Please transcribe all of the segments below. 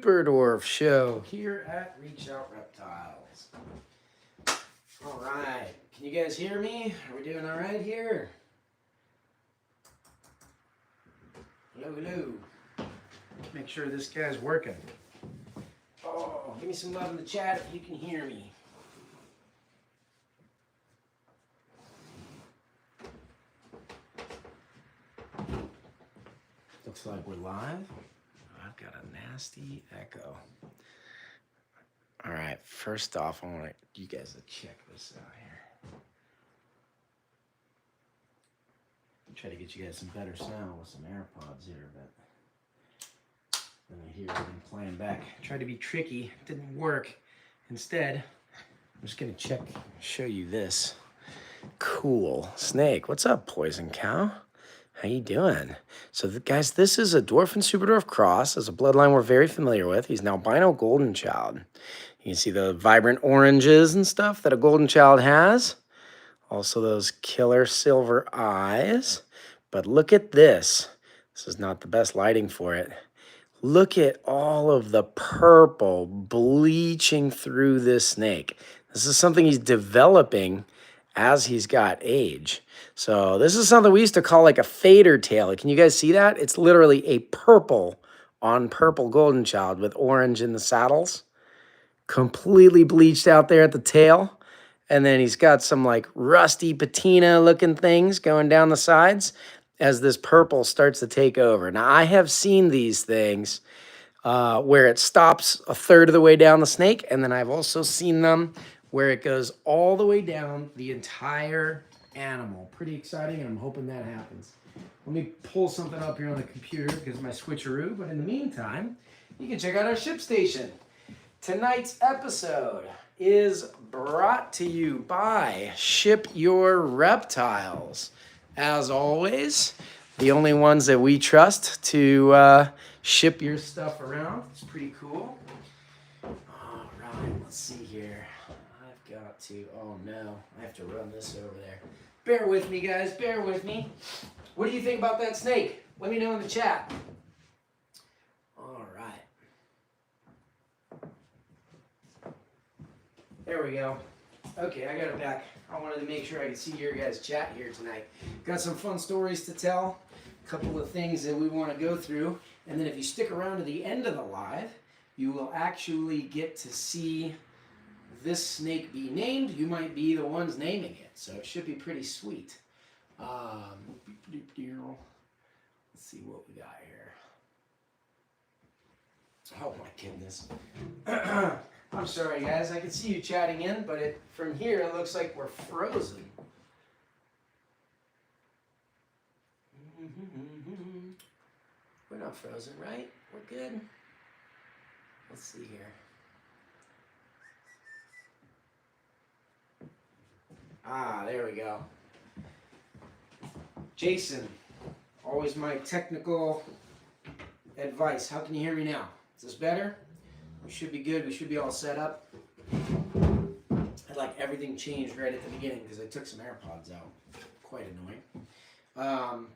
Superdwarf show here at Reach Out Reptiles. All right, can you guys hear me? Are we doing all right here? Hello, hello. Make sure this guy's working. Oh, give me some love in the chat if you can hear me. Looks like we're live. I've got a nasty echo. All right, first off, I want you guys to check this out here. Try to get you guys some better sound with some AirPods here, but then I hear them playing back. Tried to be tricky, didn't work. Instead, I'm just gonna show you this cool snake. What's up, Poison Cow? How you doing? So, guys, this is a dwarf and superdwarf cross. It's a bloodline we're very familiar with. He's an albino golden child. You can see the vibrant oranges and stuff that a golden child has. Also those killer silver eyes. But look at this. This is not the best lighting for it. Look at all of the purple bleaching through this snake. This is something he's developing as he's got age. So this is something we used to call like a fader tail. Can you guys see that? It's literally a purple on purple golden child with orange in the saddles. Completely bleached out there at the tail. And then he's got some like rusty patina looking things going down the sides as this purple starts to take over. Now I have seen these things where it stops a third of the way down the snake. And then I've also seen them where it goes all the way down the entire animal. Pretty exciting, and I'm hoping that happens. Let me pull something up here on the computer because of my switcheroo, but in the meantime, you can check out our ship station. Tonight's episode is brought to you by Ship Your Reptiles. As always, the only ones that we trust to ship your stuff around. It's pretty cool. All right, let's see here. Oh no, I have to run this over there. Bear with me, guys, bear with me. What do you think about that snake? Let me know in the chat. All right. There we go. Okay, I got it back. I wanted to make sure I could see your guys' chat here tonight. Got some fun stories to tell, a couple of things that we want to go through, and then if you stick around to the end of the live, you will actually get to see this snake be named. You might be the ones naming it, so it should be pretty sweet. Let's see what we got here. Oh my goodness. I'm sorry guys, I can see you chatting in, but from here it looks like we're frozen. We're not frozen, right? We're good. Let's see here. Ah, there we go. Jason, always my technical advice. How can you hear me now? Is this better? We should be good. We should be all set up. I'd like everything changed right at the beginning because I took some AirPods out. Quite annoying.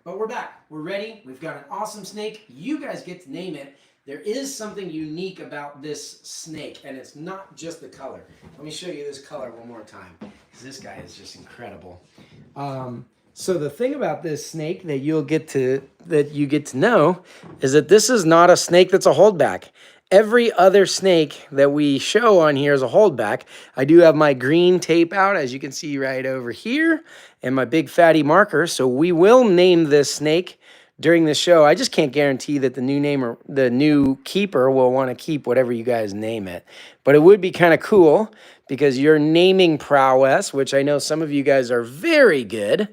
But we're back. We're ready. We've got an awesome snake. You guys get to name it. There is something unique about this snake, and it's not just the color. Let me show you this color one more time, because this guy is just incredible. So the thing about this snake that you get to know is that this is not a snake that's a holdback. Every other snake that we show on here is a holdback. I do have my green tape out, as you can see right over here, and my big fatty marker. So we will name this snake during the show. I just can't guarantee that the new keeper will want to keep whatever you guys name it. But it would be kind of cool because your naming prowess, which I know some of you guys are very good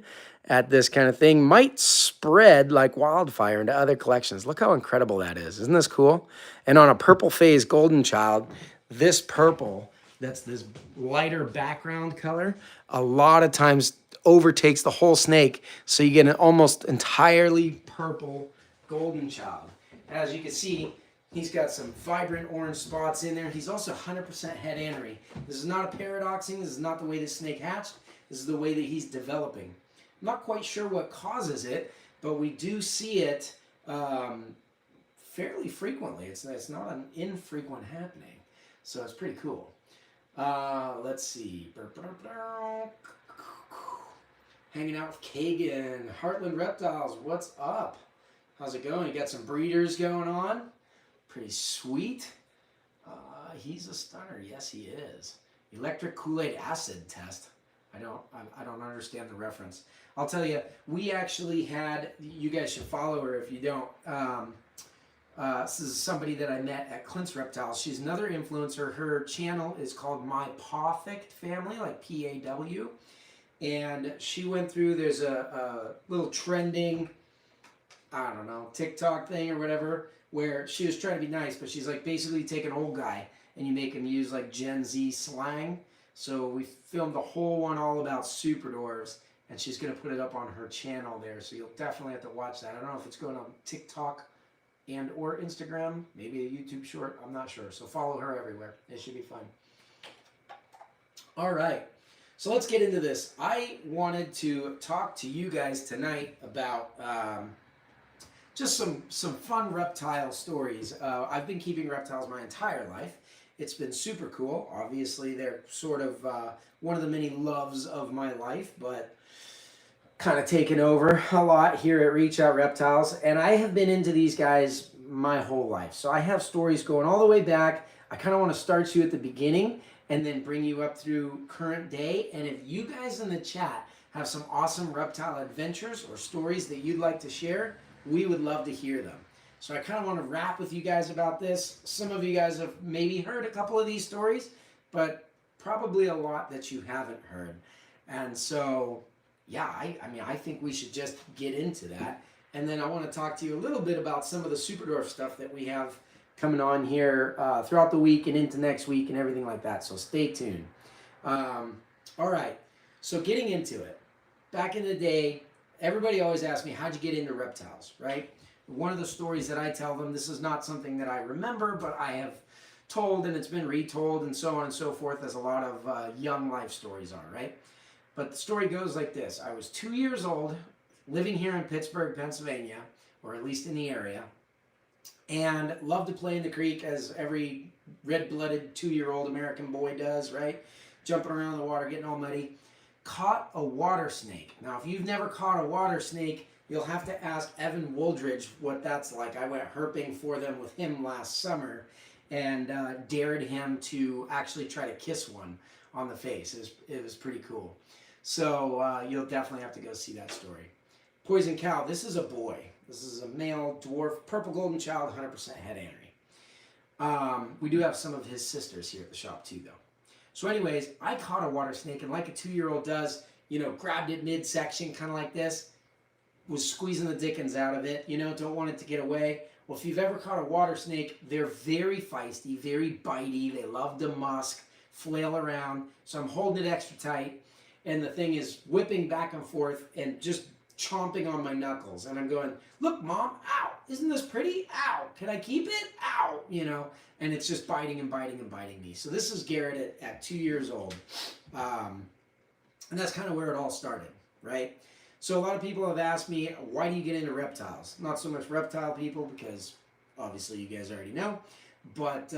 at this kind of thing, might spread like wildfire into other collections. Look how incredible that is. Isn't this cool? And on a purple phase golden child, this purple, that's this lighter background color, a lot of times overtakes the whole snake, so you get an almost entirely purple golden child. As you can see, he's got some vibrant orange spots in there. He's also 100% het anery. This is not a paradoxing. This is not the way this snake hatched. This is the way that he's developing. I'm not quite sure what causes it, but we do see it fairly frequently. It's not an infrequent happening. So it's pretty cool. Let's see. Hanging out with Kagan. Heartland Reptiles, what's up? How's it going? You got some breeders going on? Pretty sweet. He's a stunner. Yes, he is. Electric Kool-Aid acid test. I don't understand the reference. I'll tell you, we actually had, you guys should follow her if you don't. This is somebody that I met at Clint's Reptiles. She's another influencer. Her channel is called My Pawfict Family, like P-A-W. And she went through, there's a little trending, I don't know, TikTok thing or whatever, where she was trying to be nice, but she's like basically take an old guy and you make him use like Gen Z slang. So we filmed the whole one all about super dwarves, and she's going to put it up on her channel there. So you'll definitely have to watch that. I don't know if it's going on TikTok and or Instagram, maybe a YouTube short. I'm not sure. So follow her everywhere. It should be fun. All right. So let's get into this. I wanted to talk to you guys tonight about just some fun reptile stories. I've been keeping reptiles my entire life. It's been super cool. Obviously, they're sort of one of the many loves of my life, but kind of taken over a lot here at Reach Out Reptiles. And I have been into these guys my whole life. So I have stories going all the way back. I kind of want to start you at the beginning and then bring you up through current day. And if you guys in the chat have some awesome reptile adventures or stories that you'd like to share, we would love to hear them. So I kind of want to rap with you guys about this. Some of you guys have maybe heard a couple of these stories, but probably a lot that you haven't heard. And so, yeah, I think we should just get into that. And then I want to talk to you a little bit about some of the super dwarf stuff that we have coming on here throughout the week and into next week and everything like that. So stay tuned. All right. So getting into it. Back in the day, everybody always asked me, how'd you get into reptiles, right? One of the stories that I tell them, this is not something that I remember, but I have told and it's been retold and so on and so forth, as a lot of young life stories are, right? But the story goes like this. I was 2 years old, living here in Pittsburgh, Pennsylvania, or at least in the area, and loved to play in the creek as every red-blooded 2-year-old American boy does, right? Jumping around in the water, getting all muddy. Caught a water snake. Now, if you've never caught a water snake, you'll have to ask Evan Wooldridge what that's like. I went herping for them with him last summer and dared him to actually try to kiss one on the face. It was pretty cool. So you'll definitely have to go see that story. Poison cow. This is a boy. This is a male dwarf, purple golden child, 100% head anery. We do have some of his sisters here at the shop too, though. So anyways, I caught a water snake, and like a 2-year-old does, you know, grabbed it midsection, kind of like this, was squeezing the dickens out of it, you know, don't want it to get away. Well, if you've ever caught a water snake, they're very feisty, very bitey, they love to musk, flail around, so I'm holding it extra tight, and the thing is whipping back and forth and just chomping on my knuckles, and I'm going, look, Mom, ow, isn't this pretty? Ow, can I keep it? Ow, you know, and it's just biting and biting and biting me. So this is Garrett at 2 years old, and that's kind of where it all started, right? So a lot of people have asked me, why do you get into reptiles? Not so much reptile people, because obviously you guys already know, but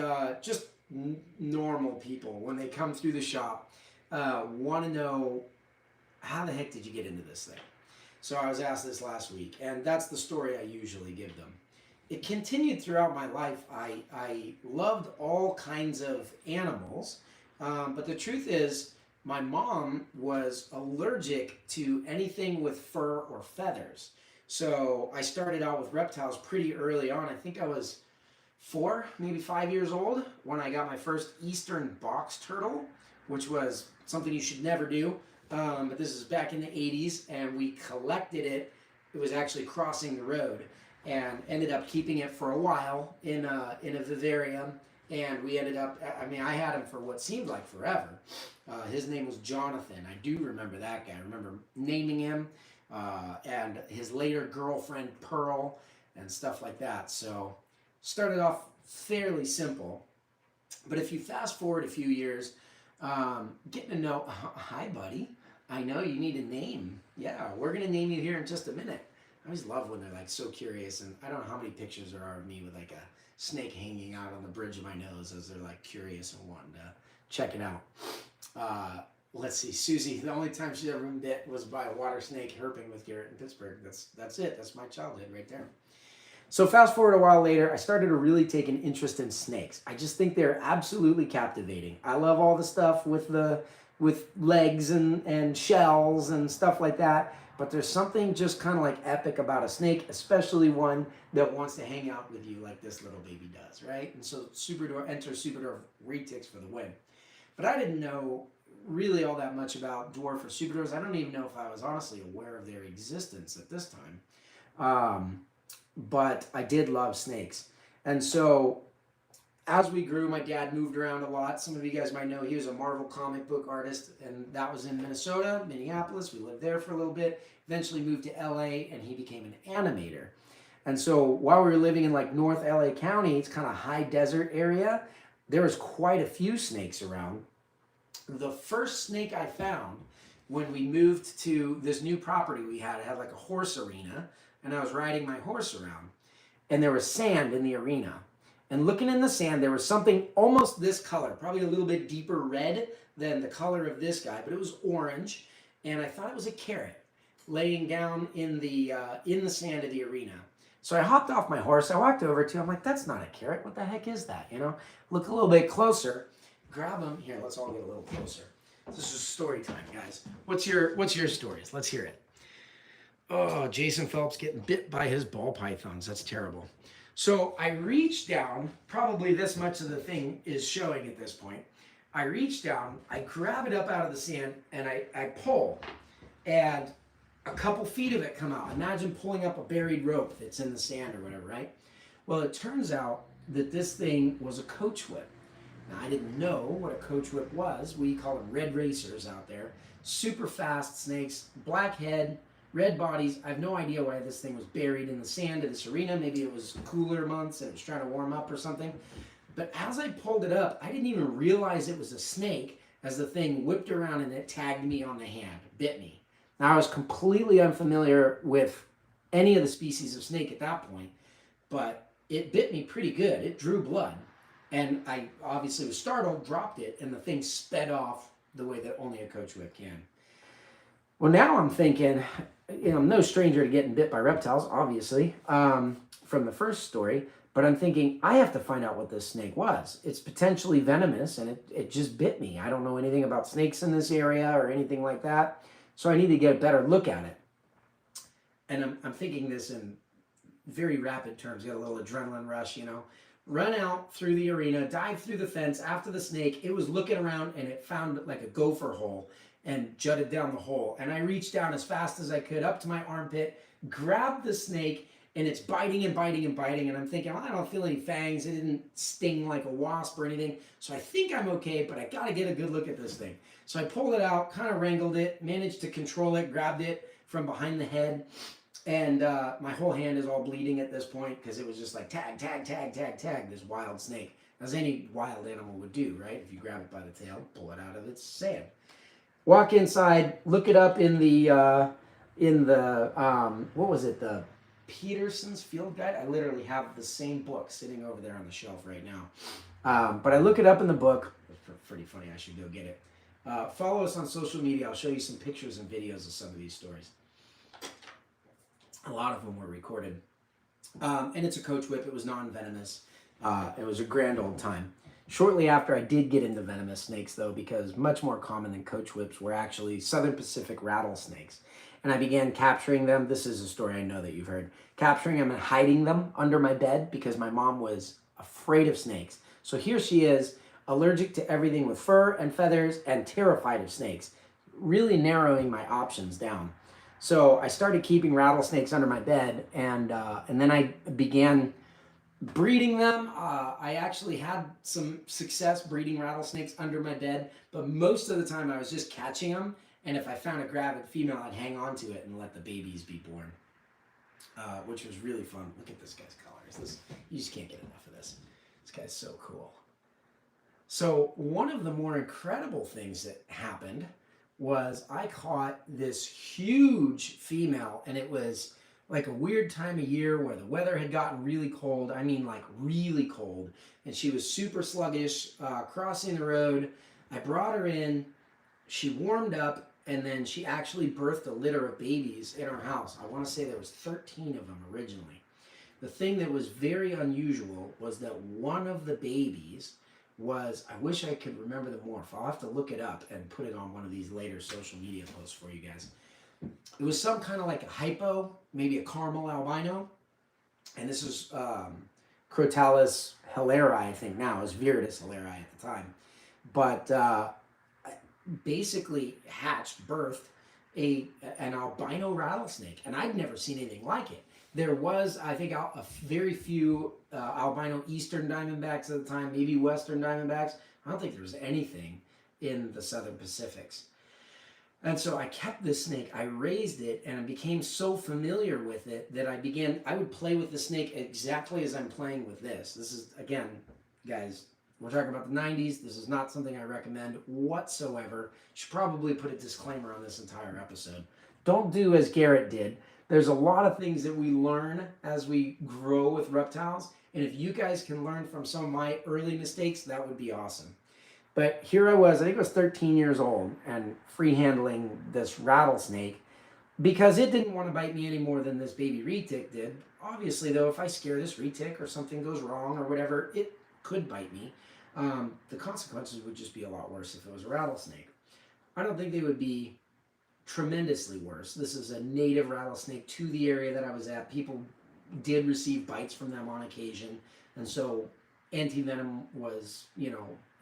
just normal people, when they come through the shop, want to know, how the heck did you get into this thing? So I was asked this last week, and that's the story I usually give them. It continued throughout my life. I loved all kinds of animals, but the truth is, my mom was allergic to anything with fur or feathers. So I started out with reptiles pretty early on. I think I was 4, maybe 5 years old when I got my first eastern box turtle, which was something you should never do. But this is back in the 80s, and we collected it. It was actually crossing the road, and ended up keeping it for a while in a vivarium. And we ended up, I mean, I had him for what seemed like forever. His name was Jonathan. I do remember that guy. I remember naming him, and his later girlfriend, Pearl, and stuff like that. So started off fairly simple. But if you fast forward a few years, getting to know, hi, buddy. I know you need a name. Yeah, we're going to name you here in just a minute. I always love when they're like so curious, and I don't know how many pictures there are of me with like a snake hanging out on the bridge of my nose as they're like curious and wanting to check it out. Let's see, Susie, the only time she ever been bit was by a water snake herping with Garrett in Pittsburgh. That's it. That's my childhood right there. So fast forward a while later, I started to really take an interest in snakes. I just think they're absolutely captivating. I love all the stuff with legs and shells and stuff like that. But there's something just kind of like epic about a snake, especially one that wants to hang out with you like this little baby does, right? And so super dwarf retics for the win. But I didn't know really all that much about dwarf or super dwarfs. I don't even know if I was honestly aware of their existence at this time. But I did love snakes. And so as we grew, my dad moved around a lot. Some of you guys might know he was a Marvel comic book artist, and that was in Minnesota, Minneapolis. We lived there for a little bit, eventually moved to LA, and he became an animator. And so while we were living in like North LA County, it's kind of high desert area, there was quite a few snakes around. The first snake I found when we moved to this new property we had, it had like a horse arena, and I was riding my horse around, and there was sand in the arena. And looking in the sand, there was something almost this color, probably a little bit deeper red than the color of this guy, but it was orange, and I thought it was a carrot laying down in the sand of the arena. So I hopped off my horse, I walked over to him, I'm like, that's not a carrot, what the heck is that, you know? Look a little bit closer, grab him, here, let's all get a little closer. This is story time, guys. What's your stories? Let's hear it. Oh, Jason Phelps getting bit by his ball pythons. That's terrible. So I reach down, probably this much of the thing is showing at this point. I reach down, I grab it up out of the sand, and I pull, and a couple feet of it come out. Imagine pulling up a buried rope that's in the sand or whatever, right? Well, it turns out that this thing was a coach whip. Now, I didn't know what a coach whip was. We call them red racers out there. Super fast snakes, black head, red bodies. I have no idea why this thing was buried in the sand of this arena. Maybe it was cooler months and it was trying to warm up or something. But as I pulled it up, I didn't even realize it was a snake as the thing whipped around and it tagged me on the hand, bit me. Now, I was completely unfamiliar with any of the species of snake at that point, but it bit me pretty good. It drew blood. And I obviously was startled, dropped it, and the thing sped off the way that only a coach whip can. Well, now I'm thinking, you know, I'm no stranger to getting bit by reptiles, obviously, from the first story, but I'm thinking, I have to find out what this snake was. It's potentially venomous, and it just bit me. I don't know anything about snakes in this area or anything like that, so I need to get a better look at it. And I'm thinking this in very rapid terms, get a little adrenaline rush, you know. Run out through the arena, dive through the fence after the snake. It was looking around, and it found like a gopher hole and jutted down the hole. And I reached down as fast as I could up to my armpit, grabbed the snake, and it's biting and biting and biting. And I'm thinking, well, I don't feel any fangs. It didn't sting like a wasp or anything. So I think I'm okay, but I got to get a good look at this thing. So I pulled it out, kind of wrangled it, managed to control it, grabbed it from behind the head. And my whole hand is all bleeding at this point because it was just like tag, tag, tag, tag, tag, this wild snake. As any wild animal would do, right? If you grab it by the tail, pull it out of its sand. Walk inside, look it up in the what was it, the Peterson's Field Guide? I literally have the same book sitting over there on the shelf right now. But I look it up in the book. It's pretty funny. I should go get it. Follow us on social media. I'll show you some pictures and videos of some of these stories. A lot of them were recorded. And it's a coach whip. It was non-venomous. It was a grand old time. Shortly after, I did get into venomous snakes, though, because much more common than coach whips were actually Southern Pacific rattlesnakes. And I began capturing them. This is a story I know that you've heard. Capturing them and hiding them under my bed because my mom was afraid of snakes. So here she is, allergic to everything with fur and feathers and terrified of snakes, really narrowing my options down. So I started keeping rattlesnakes under my bed, and then I began breeding them. I actually had some success breeding rattlesnakes under my bed, but most of the time I was just catching them, and if I found a gravid female, I'd hang on to it and let the babies be born, which was really fun. Look at this guy's colors. You just can't get enough of this. This guy's so cool. So one of the more incredible things that happened was I caught this huge female, and it was like a weird time of year where the weather had gotten really cold. I mean, like really cold. And she was super sluggish, crossing the road. I brought her in. She warmed up, and then she actually birthed a litter of babies in our house. I want to say there was 13 of them originally. The thing that was very unusual was that one of the babies was, I wish I could remember the morph. I'll have to look it up and put it on one of these later social media posts for you guys. It was some kind of like a hypo, maybe a caramel albino. And this is Crotalus hilari, I think now. It was Viridis hilari at the time. But basically hatched, birthed an albino rattlesnake. And I'd never seen anything like it. There was, I think, a very few albino eastern diamondbacks at the time, maybe western diamondbacks. I don't think there was anything in the southern Pacifics. And so I kept this snake, I raised it, and I became so familiar with it that I would play with the snake exactly as I'm playing with this. This is, again, guys, we're talking about the 90s. This is not something I recommend whatsoever. Should probably put a disclaimer on this entire episode. Don't do as Garrett did. There's a lot of things that we learn as we grow with reptiles, and if you guys can learn from some of my early mistakes, that would be awesome. But here I was, I think I was 13 years old, and free handling this rattlesnake because it didn't want to bite me any more than this baby retic did. Obviously, though, if I scare this retic or something goes wrong or whatever, it could bite me. The consequences would just be a lot worse if it was a rattlesnake. I don't think they would be tremendously worse. This is a native rattlesnake to the area that I was at. People did receive bites from them on occasion, and so anti-venom was,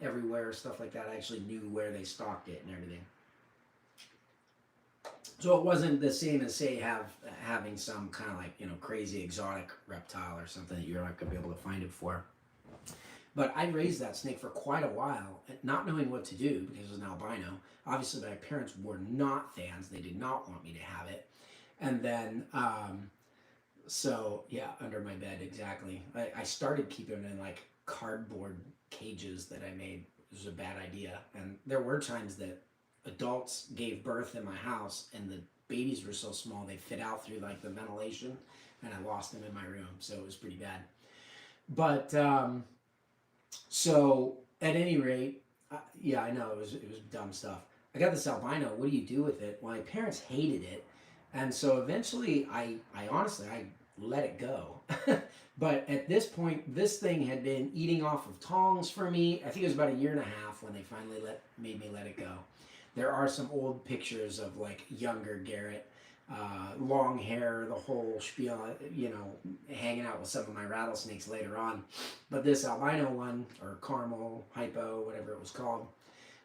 everywhere, stuff like that. I actually knew where they stocked it and everything. So it wasn't the same as, say, having some kind of like, crazy exotic reptile or something that you're not going to be able to find it for. But I raised that snake for quite a while, not knowing what to do because it was an albino. Obviously, my parents were not fans. They did not want me to have it. And then, so, yeah, under my bed, exactly. I started keeping them in, like, cardboard cages that I made. It was a bad idea. And there were times that adults gave birth in my house, and the babies were so small they fit out through, like, the ventilation, and I lost them in my room. So it was pretty bad. But, so, at any rate, yeah, I know, it was dumb stuff. I got this albino. What do you do with it? Well, my parents hated it. And so eventually, I honestly let it go. But at this point, this thing had been eating off of tongs for me. I think it was about 1.5 years when they finally made me let it go. There are some old pictures of like younger Garrett, long hair, the whole spiel, hanging out with some of my rattlesnakes later on. But this albino one, or caramel, hypo, whatever it was called,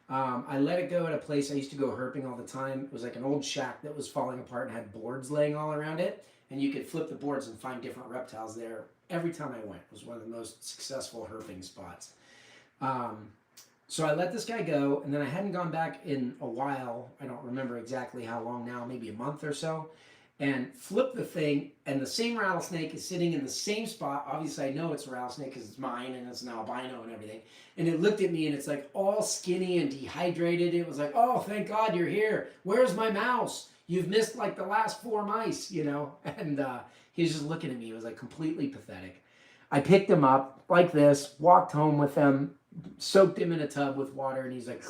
I let it go at a place I used to go herping all the time. It was like an old shack that was falling apart and had boards laying all around it. And you could flip the boards and find different reptiles there every time I went. It was one of the most successful herping spots. So I let this guy go, and then I hadn't gone back in a while. I don't remember exactly how long now, maybe a month or so. And flipped the thing, and the same rattlesnake is sitting in the same spot. Obviously, I know it's a rattlesnake because it's mine, and it's an albino and everything. And it looked at me, and it's like all skinny and dehydrated. It was like, oh, thank God you're here. Where's my mouse? You've missed like the last 4 mice, And he was just looking at me. It was like completely pathetic. I picked him up like this, walked home with him, soaked him in a tub with water, and he's like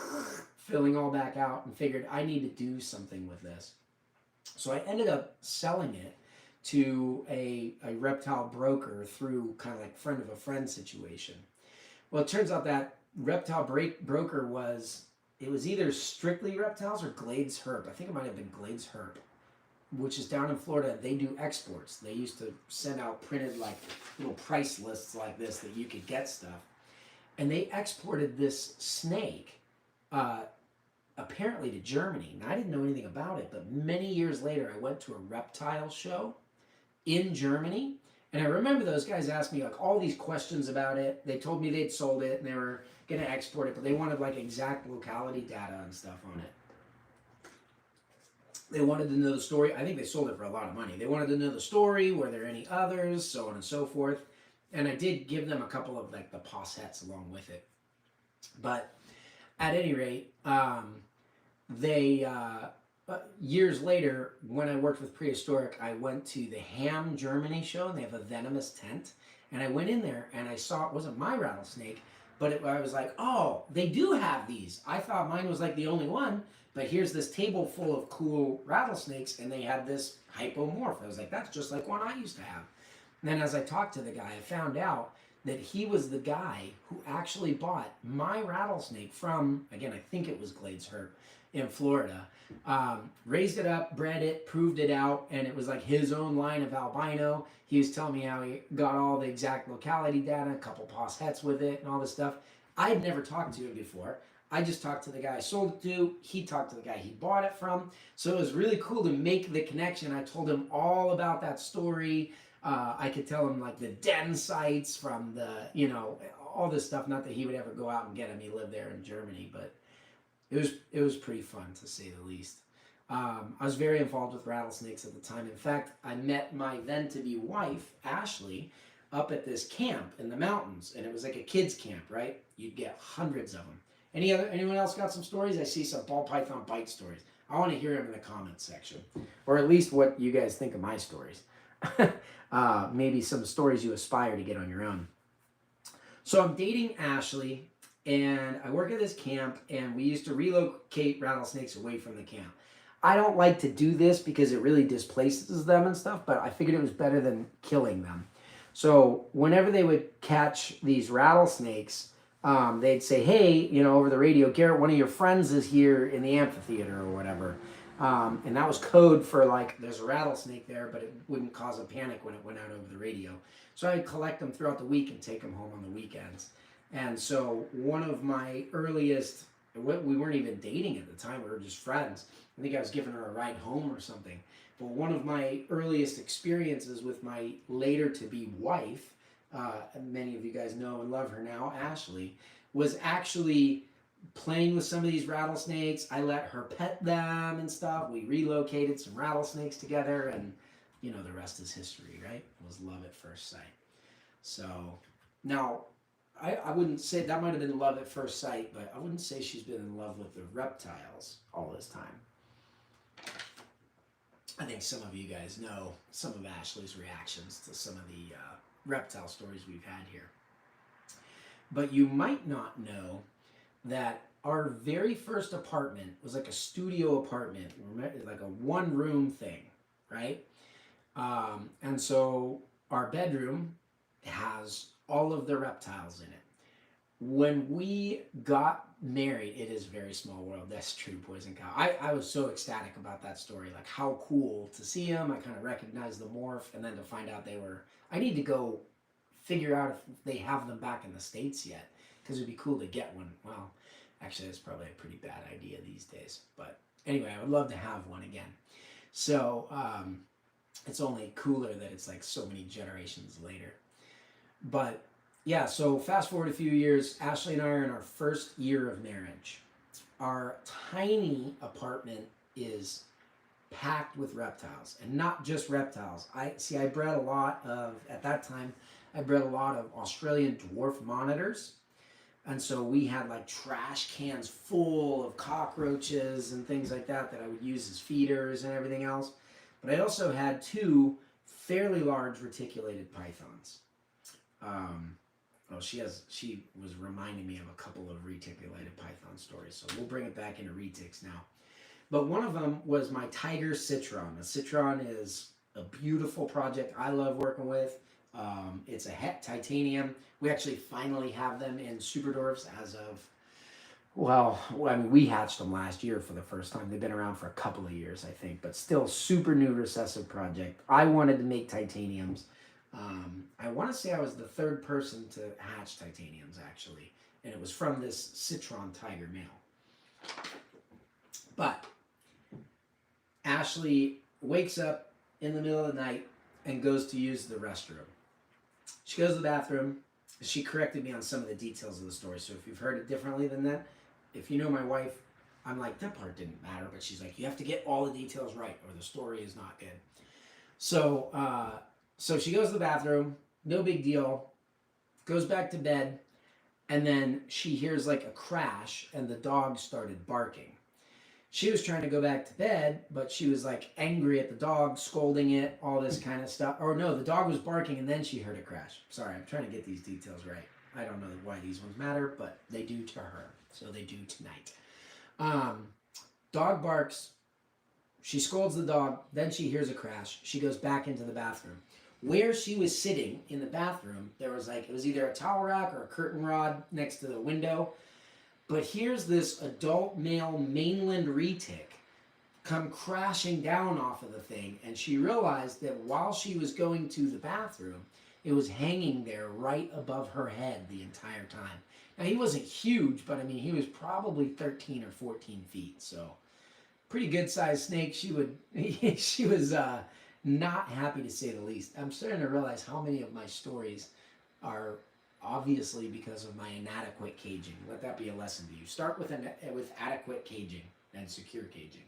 filling all back out, and figured I need to do something with this. So I ended up selling it to a reptile broker through kind of like friend of a friend situation. Well, it turns out that reptile broker was either strictly reptiles or Glades Herp. I think it might have been Glades Herp, which is down in Florida. They do exports. They used to send out printed like little price lists like this that you could get stuff. And they exported this snake apparently to Germany. And I didn't know anything about it, but many years later I went to a reptile show in Germany. And I remember those guys asked me like all these questions about it. They told me they'd sold it and they were going to export it, but they wanted like exact locality data and stuff on it. They wanted to know the story. I think they sold it for a lot of money. They wanted to know the story, were there any others, so on and so forth. And I did give them a couple of like the possets along with it. But at any rate, they years later, when I worked with Prehistoric, I went to the Ham Germany show, and they have a venomous tent. And I went in there, and I saw it wasn't my rattlesnake, but I was like, oh, they do have these. I thought mine was like the only one, but here's this table full of cool rattlesnakes, and they had this hypomorph. I was like, that's just like one I used to have. And then as I talked to the guy, I found out that he was the guy who actually bought my rattlesnake from, again, I think it was Glades Herp in Florida. Raised it up, bred it, proved it out, and it was like his own line of albino. He was telling me how he got all the exact locality data, a couple possets with it, and all this stuff. I had never talked to him before. I just talked to the guy I sold it to. He talked to the guy he bought it from. So it was really cool to make the connection. I told him all about that story. I could tell him like the den sites from the, all this stuff. Not that he would ever go out and get them. He lived there in Germany, but it was pretty fun to say the least. I was very involved with rattlesnakes at the time. In fact, I met my then-to-be wife, Ashley, up at this camp in the mountains, and it was like a kids camp, right? You'd get hundreds of them. Anyone else got some stories? I see some ball python bite stories. I want to hear them in the comments section, or at least what you guys think of my stories. Maybe some stories you aspire to get on your own. So I'm dating Ashley, and I work at this camp, and we used to relocate rattlesnakes away from the camp. I don't like to do this because it really displaces them and stuff, but I figured it was better than killing them. So whenever they would catch these rattlesnakes, they'd say, hey, over the radio, Garrett, one of your friends is here in the amphitheater or whatever. And that was code for like, there's a rattlesnake there, but it wouldn't cause a panic when it went out over the radio. So I'd collect them throughout the week and take them home on the weekends. And so one of my earliest, we weren't even dating at the time, we were just friends. I think I was giving her a ride home or something. But one of my earliest experiences with my later-to-be wife, many of you guys know and love her now, Ashley, was actually playing with some of these rattlesnakes. I let her pet them and stuff. We relocated some rattlesnakes together, and the rest is history, right? It was love at first sight. So now I wouldn't say that might have been love at first sight, but I wouldn't say she's been in love with the reptiles all this time. I think some of you guys know some of Ashley's reactions to some of the reptile stories we've had here. But you might not know that our very first apartment was like a studio apartment, like a one-room thing, right? And so our bedroom has all of the reptiles in it. When we got married, it is a very small world. That's true, boys and cow. I was so ecstatic about that story, like how cool to see them. I kind of recognized the morph, and then to find out I need to go figure out if they have them back in the States yet, because it'd be cool to get one. Well, actually, that's probably a pretty bad idea these days. But anyway, I would love to have one again. So it's only cooler that it's like so many generations later. But yeah, so fast forward a few years, Ashley and I are in our first year of marriage. Our tiny apartment is packed with reptiles, and not just reptiles. I bred a lot of, at that time, I bred a lot of Australian dwarf monitors. And so we had like trash cans full of cockroaches and things like that I would use as feeders and everything else. But I also had two fairly large reticulated pythons. She was reminding me of a couple of reticulated python stories, so we'll bring it back into retics now. But one of them was my tiger citron. A citron is a beautiful project I love working with. It's a het titanium. We actually finally have them in Superdorfs as of, we hatched them last year for the first time. They've been around for a couple of years, I think, but still super new recessive project. I wanted to make titaniums. I want to say I was the third person to hatch titaniums, actually, and it was from this citron tiger male. But Ashley wakes up in the middle of the night and goes to use the restroom. She goes to the bathroom. She corrected me on some of the details of the story, so if you've heard it differently than that, if you know my wife, I'm like, that part didn't matter, but she's like, you have to get all the details right or the story is not good. So she goes to the bathroom, no big deal, goes back to bed, and then she hears like a crash, and the dog started barking. She was trying to go back to bed, but she was like angry at the dog, scolding it, all this kind of stuff. Or no, the dog was barking and then she heard a crash. Sorry, I'm trying to get these details right. I don't know why these ones matter, but they do to her. So they do tonight. Dog barks. She scolds the dog. Then she hears a crash. She goes back into the bathroom. Where she was sitting in the bathroom, there was like, it was either a towel rack or a curtain rod next to the window. But here's this adult male mainland retic come crashing down off of the thing, and she realized that while she was going to the bathroom, it was hanging there right above her head the entire time. Now, he wasn't huge, but I mean, he was probably 13 or 14 feet, so pretty good-sized snake. She was not happy to say the least. I'm starting to realize how many of my stories are obviously because of my inadequate caging. Let that be a lesson to you. Start with adequate caging and secure caging.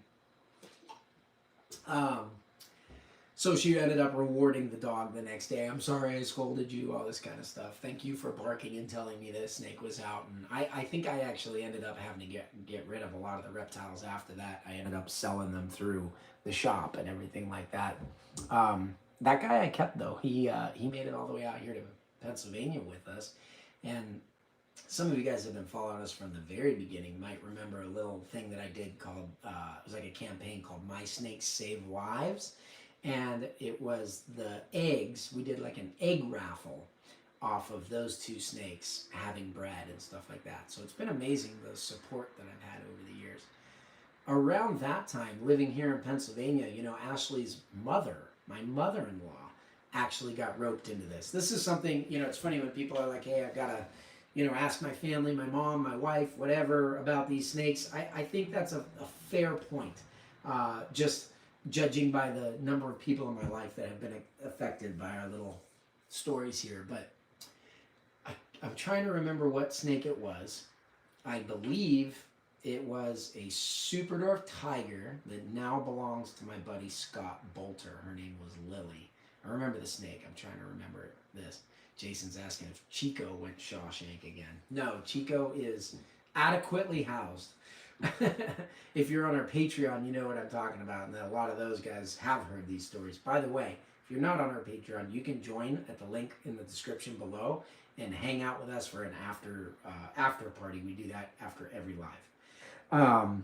So she ended up rewarding the dog the next day. I'm sorry I scolded you, all this kind of stuff. Thank you for barking and telling me this snake was out. And I think I actually ended up having to get rid of a lot of the reptiles after that. I ended up selling them through the shop and everything like that. That guy I kept, though. He made it all the way out here to Pennsylvania with us. And some of you guys have been following us from the very beginning might remember a little thing that I did called, it was like a campaign called My Snakes Save Lives. And it was the eggs. We did like an egg raffle off of those two snakes having bred and stuff like that. So it's been amazing the support that I've had over the years. Around that time, living here in Pennsylvania, you know, Ashley's mother, my mother-in-law, actually got roped into this. This is something, you know, it's funny when people are like, hey, I've got to, you know, ask my family, my mom, my wife, whatever, about these snakes. I think that's a fair point. Just judging by the number of people in my life that have been affected by our little stories here. But I'm trying to remember what snake it was. I believe it was a Superdorf tiger that now belongs to my buddy Scott Bolter. Her name was Lily. I remember the snake. I'm trying to remember this. Jason's asking if Chico went Shawshank again. No, Chico is adequately housed. If you're on our Patreon, you know what I'm talking about, and a lot of those guys have heard these stories. By the way, if you're not on our Patreon, you can join at the link in the description below and hang out with us for an after party. We do that after every live.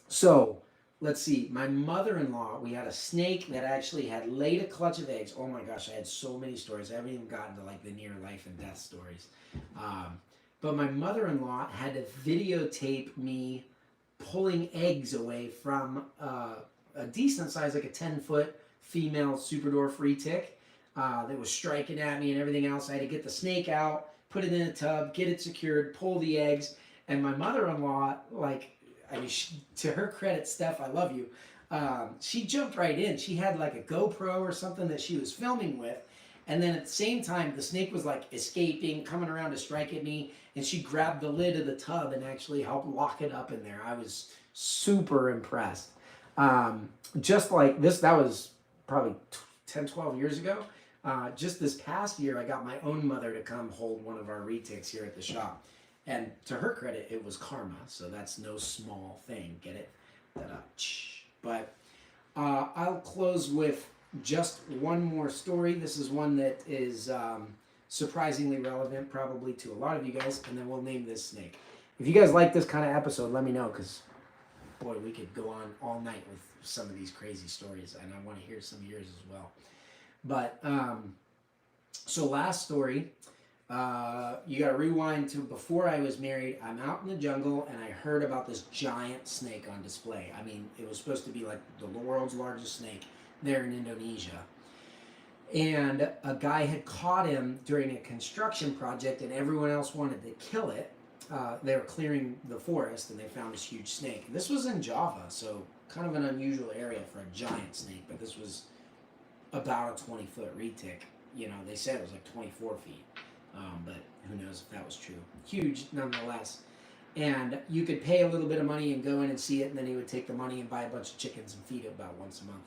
So let's see. My mother-in-law, we had a snake that actually had laid a clutch of eggs. Oh my gosh, I had so many stories. I haven't even gotten to like the near life and death stories. But my mother-in-law had to videotape me pulling eggs away from a decent size, like a 10-foot female Superdorf retic that was striking at me and everything else. I had to get the snake out, put it in a tub, get it secured, pull the eggs. And my mother-in-law, like, I mean, to her credit, Steph, I love you. She jumped right in. She had like a GoPro or something that she was filming with. And then at the same time, the snake was like escaping, coming around to strike at me. And she grabbed the lid of the tub and actually helped lock it up in there. I was super impressed. Just like this, that was probably 10, 12 years ago. Just this past year, I got my own mother to come hold one of our retics here at the shop. And to her credit, it was karma. So that's no small thing. Get it? But I'll close with just one more story. This is one that is surprisingly relevant probably to a lot of you guys, and then we'll name this snake. If you guys like this kind of episode, let me know, because boy, we could go on all night with some of these crazy stories, and I want to hear some of yours as well. But so last story, you got to rewind to before I was married. I'm out in the jungle and I heard about this giant snake on display. I mean, it was supposed to be like the world's largest snake there in Indonesia. And a guy had caught him during a construction project and everyone else wanted to kill it. They were clearing the forest and they found this huge snake. And this was in Java, so kind of an unusual area for a giant snake, but this was about a 20-foot retic. You know, they said it was like 24 feet, but who knows if that was true. Huge nonetheless. And you could pay a little bit of money and go in and see it, and then he would take the money and buy a bunch of chickens and feed it about once a month.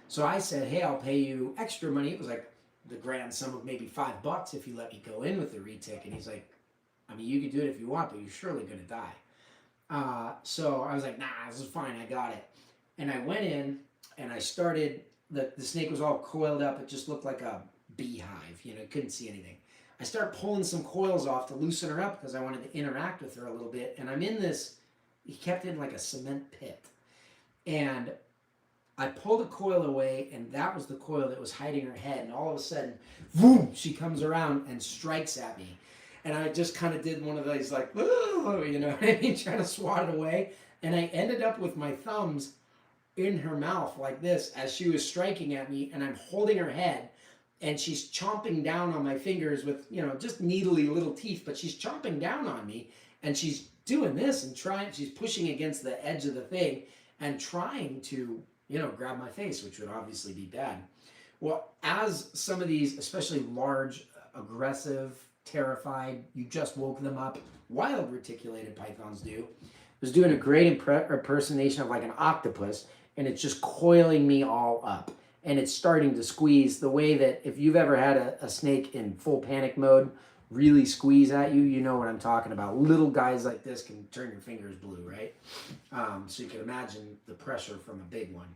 So I said, hey, I'll pay you extra money. It was like the grand sum of maybe $5 if you let me go in with the retic. And he's like, I mean, you could do it if you want, but you're surely going to die. So I was like, nah, this is fine. I got it. And I went in and I started, the snake was all coiled up. It just looked like a beehive. You know, couldn't see anything. I started pulling some coils off to loosen her up because I wanted to interact with her a little bit. And I'm in this, he kept in like a cement pit. And I pulled a coil away, and that was the coil that was hiding her head. And all of a sudden, boom, she comes around and strikes at me. And I just kind of did one of those, like, you know what I mean, trying to swat it away. And I ended up with my thumbs in her mouth like this as she was striking at me, and I'm holding her head. And she's chomping down on my fingers with, you know, just needly little teeth, but she's chomping down on me. And she's doing this and she's pushing against the edge of the thing and trying to, you know, grab my face, which would obviously be bad. Well, as some of these, especially large, aggressive, terrified, you just woke them up, wild reticulated pythons do, was doing a great impersonation of like an octopus, and it's just coiling me all up. And it's starting to squeeze the way that if you've ever had a snake in full panic mode really squeeze at you, you know what I'm talking about. Little guys like this can turn your fingers blue, right? So you can imagine the pressure from a big one.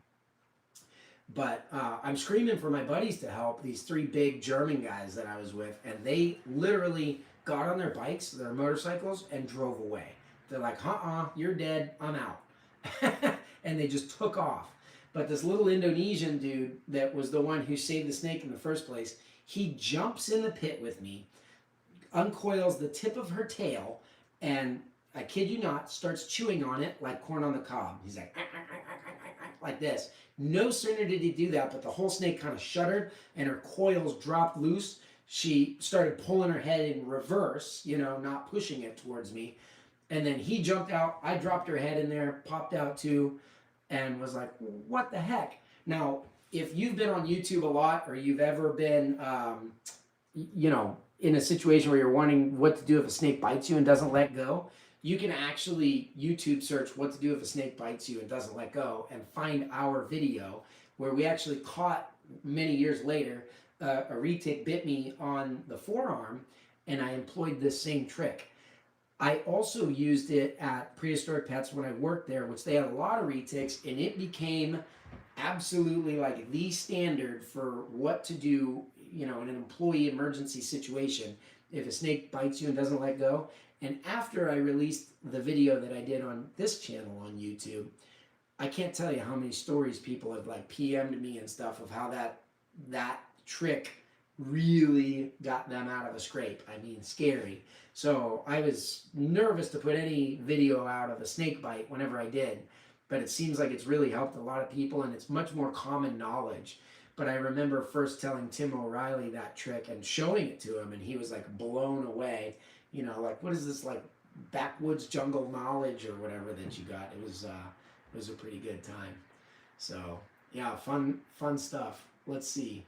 But I'm screaming for my buddies to help, these 3 big German guys that I was with, and they literally got on their bikes, their motorcycles, and drove away. They're like, you're dead, I'm out. And they just took off. But this little Indonesian dude that was the one who saved the snake in the first place, he jumps in the pit with me, uncoils the tip of her tail, and I kid you not, starts chewing on it like corn on the cob. He's like this. No sooner did he do that, but the whole snake kind of shuddered and her coils dropped loose. She started pulling her head in reverse, you know, not pushing it towards me. And then he jumped out. I dropped her head in there, popped out too, and was like, what the heck? Now, if you've been on YouTube a lot, or you've ever been, you know, in a situation where you're wondering what to do if a snake bites you and doesn't let go, you can actually YouTube search what to do if a snake bites you and doesn't let go and find our video where we actually caught, many years later, a retic bit me on the forearm, and I employed this same trick. I also used it at Prehistoric Pets when I worked there, which they had a lot of retics, and it became absolutely like the standard for what to do, you know, in an employee emergency situation if a snake bites you and doesn't let go. And after I released the video that I did on this channel on YouTube, I can't tell you how many stories people have like PM'd me and stuff of how that trick really got them out of a scrape. I mean, scary. So I was nervous to put any video out of a snake bite whenever I did, but it seems like it's really helped a lot of people, and it's much more common knowledge. But I remember first telling Tim O'Reilly that trick and showing it to him, and he was like blown away. You know, like, what is this, like backwoods jungle knowledge or whatever that you got? It was a pretty good time. So yeah, fun stuff. Let's see.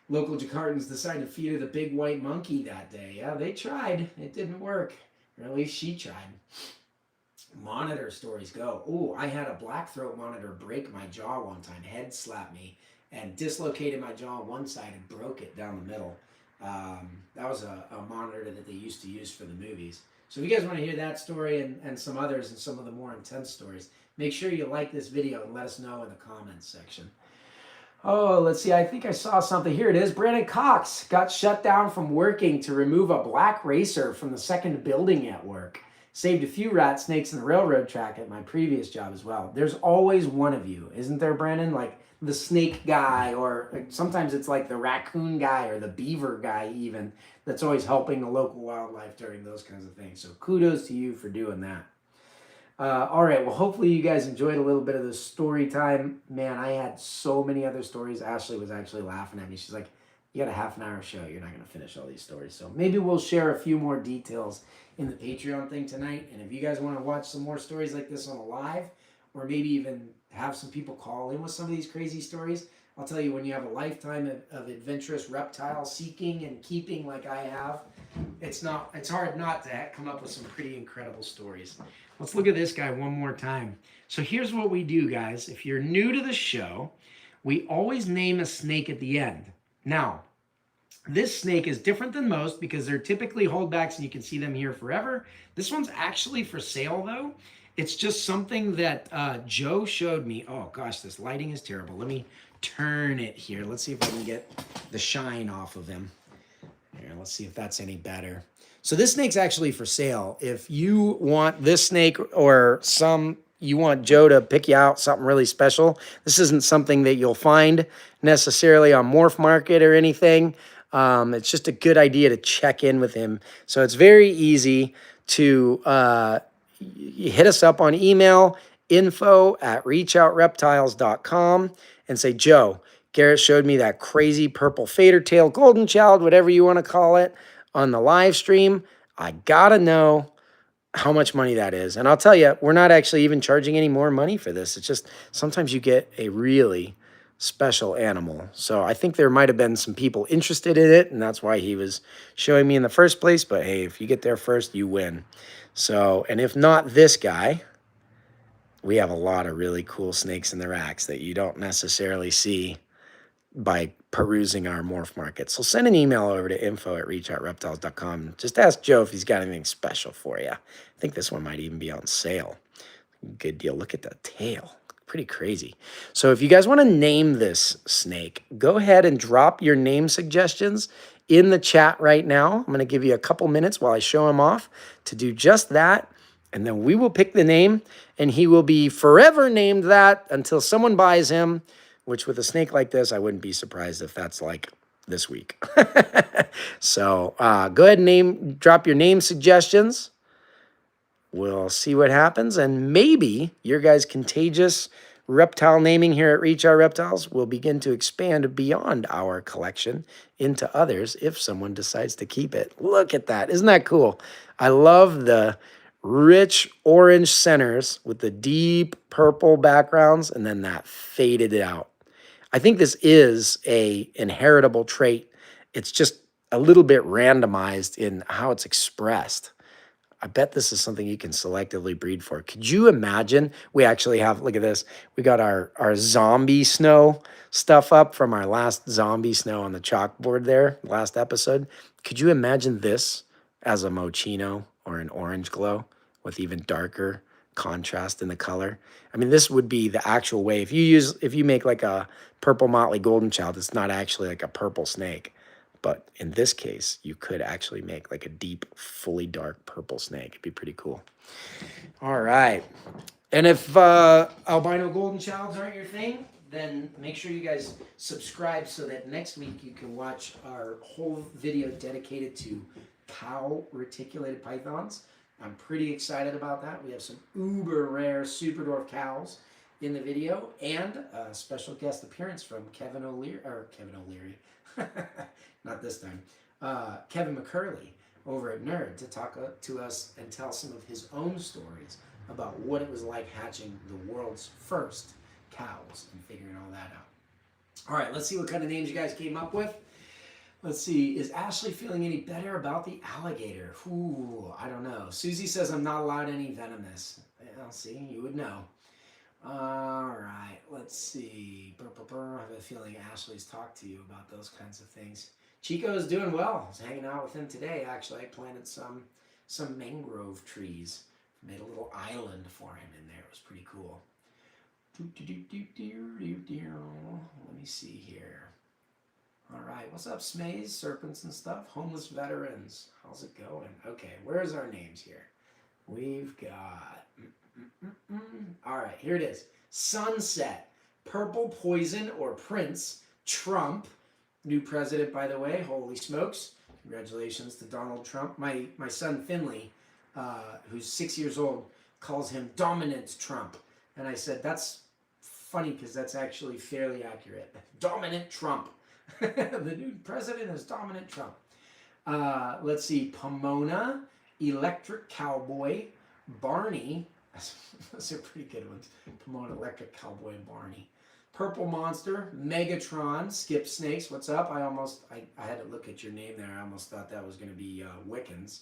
Local Jakartans decided to feed her the big white monkey that day. Yeah, they tried. It didn't work. Or at least she tried. Monitor stories go. Oh, I had a black throat monitor break my jaw one time. Head slapped me and dislocated my jaw on one side and broke it down the middle. That was a monitor that they used to use for the movies. So if you guys want to hear that story and some others and some of the more intense stories, make sure you like this video and let us know in the comments section. Oh, let's see. I think I saw something. Here it is. Brandon Cox got shut down from working to remove a black racer from the second building at work. Saved a few rat snakes in the railroad track at my previous job as well. There's always one of you, isn't there, Brandon? Like the snake guy, or sometimes it's like the raccoon guy or the beaver guy even, that's always helping the local wildlife during those kinds of things. So kudos to you for doing that. All right, well, hopefully you guys enjoyed a little bit of the story time. Man, I had so many other stories. Ashley was actually laughing at me. She's like, you got a half an hour show. You're not going to finish all these stories. So maybe we'll share a few more details in the Patreon thing tonight. And if you guys want to watch some more stories like this on a live, or maybe even have some people call in with some of these crazy stories, I'll tell you, when you have a lifetime of adventurous reptile seeking and keeping like I have, it's hard not to come up with some pretty incredible stories. Let's look at this guy one more time. So here's what we do, guys. If you're new to the show, we always name a snake at the end. Now, this snake is different than most because they're typically holdbacks and you can see them here forever. This one's actually for sale though. It's just something that Joe showed me. Oh gosh, this lighting is terrible. Let me turn it here. Let's see if I can get the shine off of him. Here, let's see if that's any better. So this snake's actually for sale. If you want this snake or you want Joe to pick you out something really special, this isn't something that you'll find necessarily on Morph Market or anything. It's just a good idea to check in with him. So it's very easy to you hit us up on email, info@reachoutreptiles.com, and say, Joe, Garrett showed me that crazy purple fader tail golden child, whatever you want to call it, on the live stream. I gotta know how much money that is. And I'll tell you, we're not actually even charging any more money for this. It's just sometimes you get a really special animal. So I think there might have been some people interested in it, and that's why he was showing me in the first place. But hey, if you get there first, you win. So, and if not this guy, we have a lot of really cool snakes in the racks that you don't necessarily see by perusing our Morph Market. So send an email over to info@reachoutreptiles.com. Just ask Joe if he's got anything special for you. I think this one might even be on sale. Good deal. Look at the tail. Pretty crazy. So if you guys want to name this snake, go ahead and drop your name suggestions in the chat right now. I'm going to give you a couple minutes while I show him off to do just that. And then we will pick the name, and he will be forever named that until someone buys him, which with a snake like this, I wouldn't be surprised if that's like this week. So go ahead and drop your name suggestions. We'll see what happens, and maybe your guys' contagious reptile naming here at Reach Our Reptiles will begin to expand beyond our collection into others if someone decides to keep it. Look at that. Isn't that cool? I love the rich orange centers with the deep purple backgrounds and then that faded out. I think this is a inheritable trait. It's just a little bit randomized in how it's expressed. I bet this is something you can selectively breed for. Could you imagine? We actually have, look at this. We got our zombie snow stuff up from our last zombie snow on the chalkboard there, last episode. Could you imagine this as a mochino or an orange glow with even darker contrast in the color? I mean, this would be the actual way. If you make like a purple motley golden child, it's not actually like a purple snake. But in this case, you could actually make like a deep, fully dark purple snake. It'd be pretty cool. All right. And if albino golden childs aren't your thing, then make sure you guys subscribe so that next week you can watch our whole video dedicated to cow reticulated pythons. I'm pretty excited about that. We have some uber rare super dwarf cows in the video and a special guest appearance from Kevin O'Leary. Not this time. Kevin McCurley over at Nerd to talk to us and tell some of his own stories about what it was like hatching the world's first cows and figuring all that out. All right, let's see what kind of names you guys came up with. Let's see, is Ashley feeling any better about the alligator? Ooh, I don't know. Susie says I'm not allowed any venomous. I'll see, you would know. All right, let's see. I have a feeling Ashley's talked to you about those kinds of things. Chico is doing well. I was hanging out with him today, actually. I planted some mangrove trees. Made a little island for him in there. It was pretty cool. Let me see here. All right, what's up, Smays, Serpents and stuff? Homeless Veterans. How's it going? Okay, where's our names here? We've got... All right, here it is. Sunset, Purple Poison or Prince, Trump, new president, by the way. Holy smokes. Congratulations to Donald Trump. My son Finley, who's 6 years old, calls him Dominant Trump. And I said, that's funny because that's actually fairly accurate. Dominant Trump. The new president is Dominant Trump. Let's see. Pomona, Electric Cowboy, Barney. Those are pretty good ones. Pomona, Electric Cowboy, and Barney. Purple Monster, Megatron, Skip Snakes. What's up? I had to look at your name there. I almost thought that was going to be Wiccans.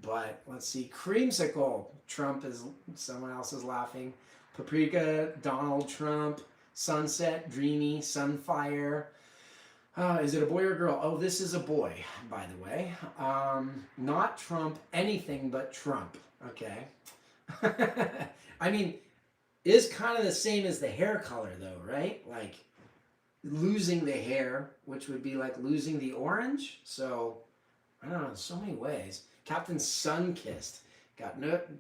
But let's see. Creamsicle. Trump is, someone else is laughing. Paprika, Donald Trump. Sunset, Dreamy, Sunfire. Is it a boy or a girl? Oh, this is a boy, by the way. Not Trump, anything but Trump. Okay. I mean, is kind of the same as the hair color though, right? Like losing the hair, which would be like losing the orange. So I don't know, so many ways. Captain Sunkissed. Got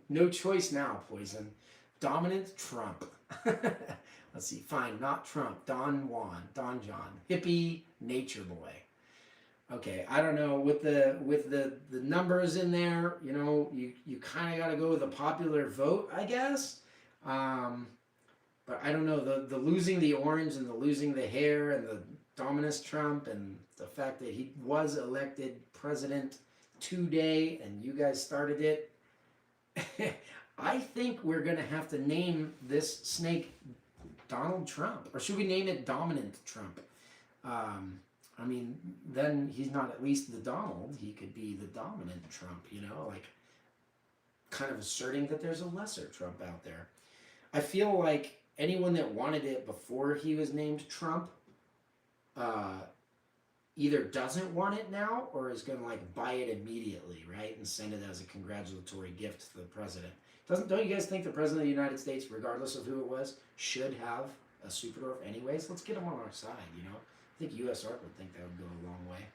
no choice now, Poison. Dominant Trump. Let's see. Fine, not Trump. Don Juan. Don John. Hippie Nature Boy. Okay, I don't know. With the numbers in there, you know, you kind of got to go with a popular vote, I guess. But I don't know. The losing the orange and the losing the hair and the Dominus Trump and the fact that he was elected president today and you guys started it. I think we're going to have to name this snake Donald Trump. Or should we name it Dominant Trump? I mean, then he's not at least the Donald. He could be the dominant Trump, you know, like kind of asserting that there's a lesser Trump out there. I feel like anyone that wanted it before he was named Trump either doesn't want it now or is going to like buy it immediately, right? And send it as a congratulatory gift to the president. Don't you guys think the president of the United States, regardless of who it was, should have a super dwarf anyways? Let's get him on our side, you know? I think US Art would think that would go a long way.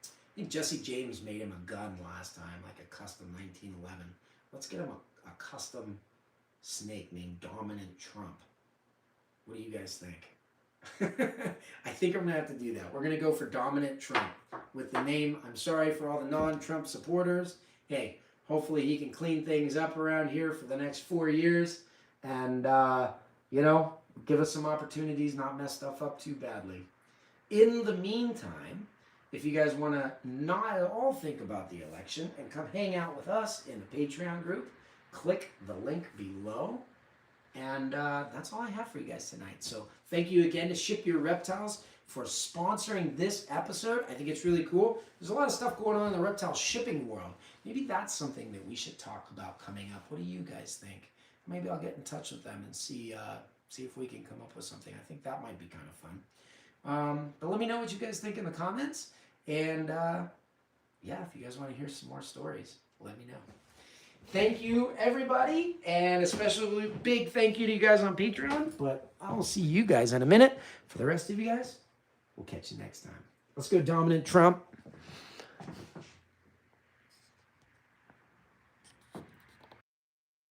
I think Jesse James made him a gun last time, like a custom 1911. Let's get him a custom snake named Dominant Trump. What do you guys think? I think I'm going to have to do that. We're going to go for Dominant Trump with the name. I'm sorry for all the non-Trump supporters. Hey, hopefully he can clean things up around here for the next 4 years and, you know, give us some opportunities, not mess stuff up too badly. In the meantime, if you guys want to not at all think about the election and come hang out with us in the Patreon group, click the link below. And that's all I have for you guys tonight. So thank you again to Ship Your Reptiles for sponsoring this episode. I think it's really cool. There's a lot of stuff going on in the reptile shipping world. Maybe that's something that we should talk about coming up. What do you guys think? Maybe I'll get in touch with them and see if we can come up with something. I think that might be kind of fun. But let me know what you guys think in the comments. And yeah, if you guys want to hear some more stories, let me know. Thank you, everybody. And especially big thank you to you guys on Patreon. But I will see you guys in a minute. For the rest of you guys, we'll catch you next time. Let's go, Dominant Trump.